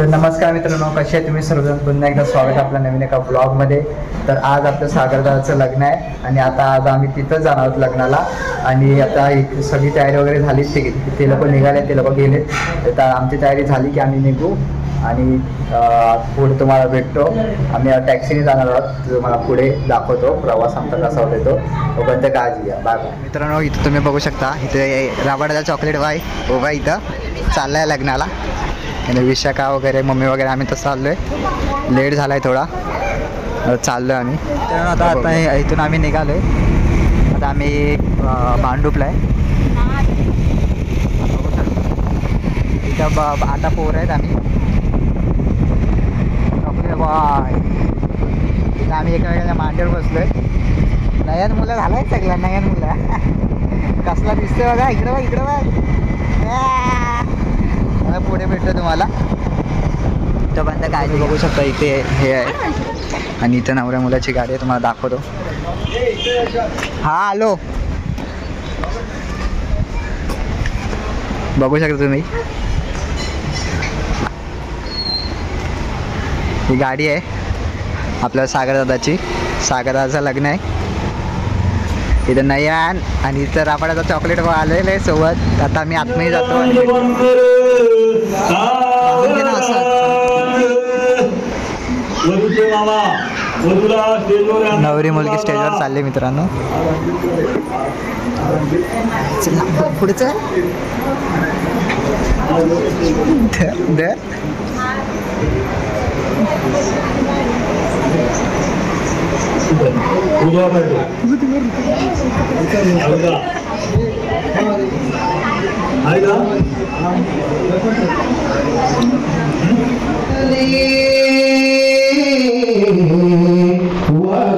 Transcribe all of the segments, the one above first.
तर नमस्कार मित्रांनो, कसे आहे तुम्ही सर्वजण? पुन्हा एकदा स्वागत आहे आपल्या नवीन एका ब्लॉगमध्ये. तर आज आपलं सागरदाचं लग्न आहे आणि आज आम्ही तिथं जाणार आहोत लग्नाला. आणि आता एक सगळी तयारी वगैरे झाली. ते लोक निघाले, ते लोक गेलेत. तर आमची तयारी झाली की आम्ही निघू आणि पुढे तुम्हाला भेटतो. आम्ही टॅक्सीने जाणार आहोत, तुम्हाला पुढे दाखवतो प्रवास आमचा कसा होतो तो. तोपर्यंत काळजी घ्या. Bye bye. मित्रांनो, इथं तुम्ही बघू शकता, इथे राबाडाचा चॉकलेट बाय उभा इथं चालला आहे लग्नाला. आणि विशाखा वगैरे मम्मी वगैरे आम्ही तसं चाललो आहे. लेट झाला आहे थोडा, चाललो आहे आम्ही. तर आता इथून आम्ही निघालो आहे. आता आम्ही भांडूपला आहे. इथं आता पोर आहेत आम्ही. बाय इथं आम्ही एका मांडीवर बसलो आहे. नयन मुलं झालं आहे सगळ्या. नयन मुलं कसला दिसतोय बघा. इकडं बघ, इकडं बघ. पुढे भेटतो तुम्हाला. तो बंद काय बघू शकता. इथे हे आहे आणि इथं नवऱ्या मुलाची गाडी आहे, तुम्हाला दाखवतो. हा आलो, बघू शकता तुम्ही. ही गाडी आहे आपल्या सागरदादाची. सागरदादाचं लग्न आहे. इथं नयन आणि इथं राबाडाचा चॉकलेट आलेलं आहे सोबत. आता आम्ही आतमध्ये जातो. नवरी मुलगी स्टेजवर चालली मित्रांनो. पुढचं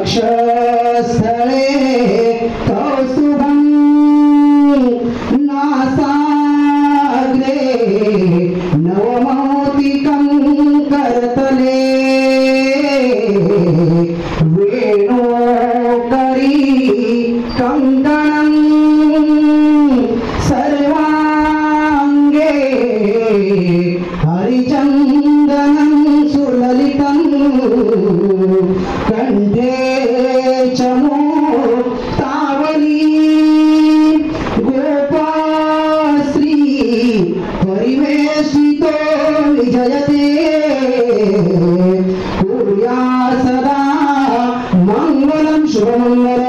वक्षस्थळे कौस्तुभं नासाग्रे नवमौक्तिकं करतले वेणोकरी कंकणं सर्वांगे हरिचन्दनं सुललितं कंठे चमो तावली गोपाश्री परिवेशितो विजयते कुर्या सदा मंगलम शुभमंगल.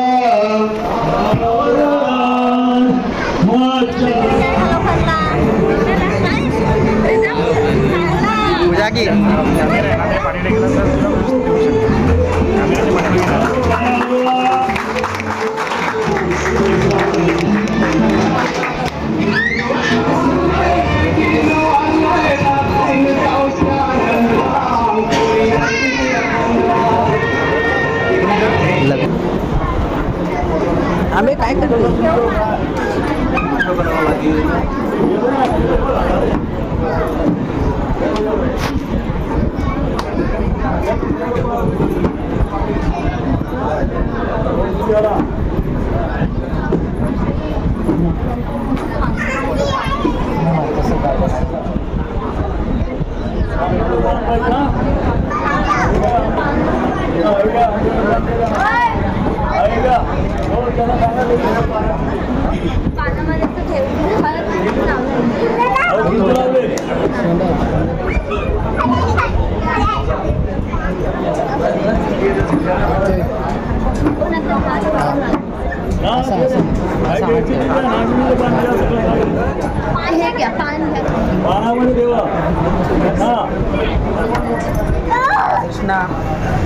पूजा की आम्ही काय करतो.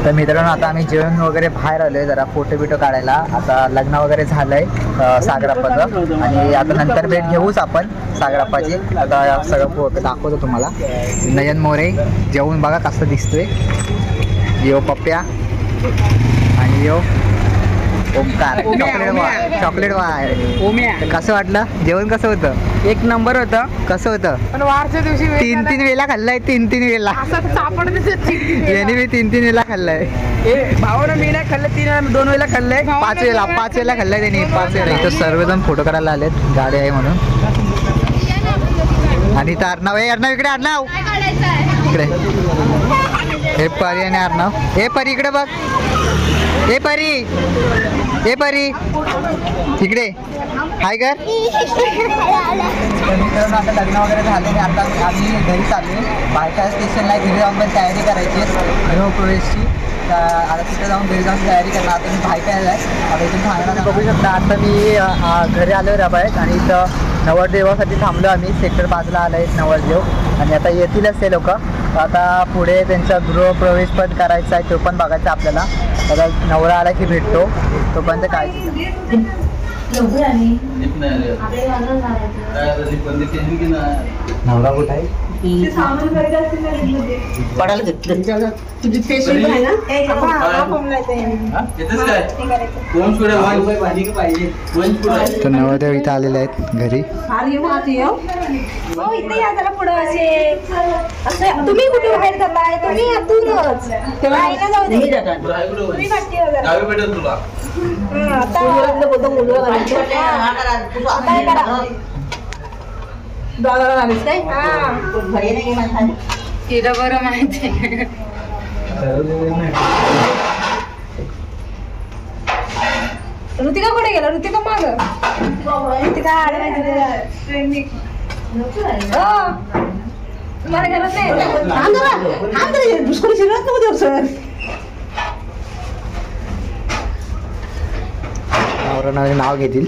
तर मित्रांनो, आता आम्ही जेवण वगैरे बाहेर आलोय जरा फोटो बिटो काढायला. आता लग्न वगैरे झालंय सागरप्पाचं आणि आता नंतर भेट घेऊच आपण सागरप्पाची. आता सगळं दाखवतो तुम्हाला. नयन मोरे जेवून बघा कसं दिसतोय. यो पप्प्या आणि यो ओमकार. Chocolate bye. कसं वाटलं जेवण? कसं होतं? एक नंबर होतं. कसं होतं? पण वारच्या दिवशी तीन वेळा खाल्लाय. तीन वेळा याने मी तीन वेळा खाल्लाय. भावानं मी नाही खाल्लं. 2 वेळा खाल्लंय. 5 वेळा खाल्लाय त्यांनी. 5 वेळा. इथं सर्वजण फोटो काढायला आलेत, गाडी आहे म्हणून. आणि इथं अर्णव आहे. अर्णव इकडे. अर्णव इकडे हे परी आणि अर्णव. हे परी इकडे बघ. हे परी, हे परी इकडे हाय कर. मित्रांनो आता लग्न वगैरे झाले आणि आता आम्ही घरी चाललो. बायका स्टेशनला घरी जाऊन पण तयारी करायची गृहप्रवेशची. आता तिथे जाऊन घरी जाऊन तयारी करणार. आता मी बायका आहे आता इथून सांगणार बघू शकता. आता मी घरी आलो रबायत आणि इथं नवरदेवासाठी थांबलो आम्ही. सेक्टर 5ला आलं आहे नवरदेव आणि आता येतीलच ते लोक. आता पुढे त्यांचा गृहप्रवेश पण करायचा आहे, तो पण बघायचा आपल्याला. आता नवरा आला की भेटतो, तोपर्यंत काय नवरा कुठं आहे? तर नवरदेव इथं आलेले आहेत घरी. तुम्ही कुठे बाहेर चाललाय? तुम्ही आतूनच तिला बरं माहिती. ऋतिका कुठे गेला? ऋतिका माग ऋतिका तुम्हाला गरज नाही. दुसरी शिरत नव्हते सर. नवरा नाव घेतील.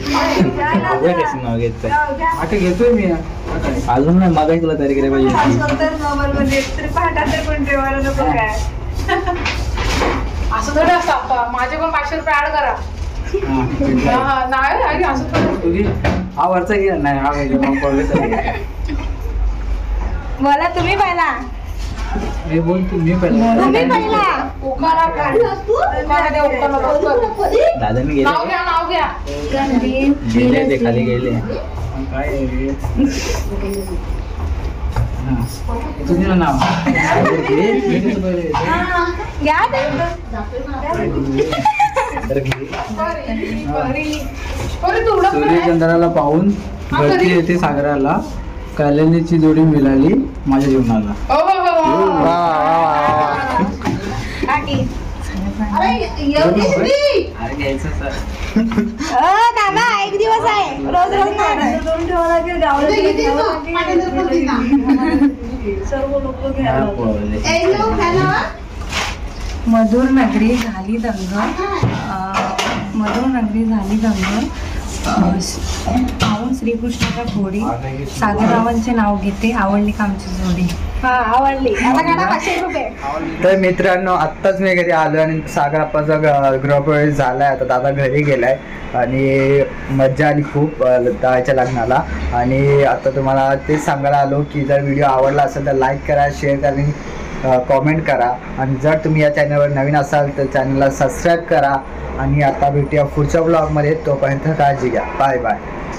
नाव घेत आता घेतोय मी अजून नाही. मागायची तुला तयारी केली पाहिजे. असं थोडं असतं. माझे पण 500 रुपये ऍड करा. नाही असं हा वरचा घे. नाही हा घ्यायचा मग कॉलेज. मला तुम्ही पाहिला. मी बोल तुम्ही पहिला. तुम्ही पाहिला. उकाला दादाने गेले नाव घ्या, नाव घ्या. गेले ते खाली गेले. काय तुझं नाव घ्या सूर्यचंद्राला पाहून वरती येते सागराला. कल्याणीची जोडी मिळाली माझ्या जीवनाला. हो हो हो वा वा वा वा. अरे घ्यायचं सर. थांबा, एक दिवस आहे. रोज रोज मधुर नगरी झाली दंग. मधुर नगरी झाली दंग. पाहून श्रीकृष्णाच्या घोडी. सागररावांचे नाव घेते. आवडली का आमची जोडी? हा आवडली. आता काढा 500 रुपये. तर मित्रांनो आत्ताच मी घरी आलो आणि सागर आप्पाचा गृहप्रवेश झालाय. आता दादा घरी गेलाय आणि मज्जा आली खूप दादाच्या लग्नाला. आणि आता तुम्हाला तेच सांगायला आलो की जर व्हिडिओ आवडला असेल तर लाईक करा, शेअर करा आणि कॉमेंट करा. आणि जर तुम्ही या चॅनलवर नवीन असाल तर चॅनलला सबस्क्राईब करा. आणि आता भेटूया पुढच्या ब्लॉगमध्ये. तोपर्यंत काळजी घ्या. Bye bye.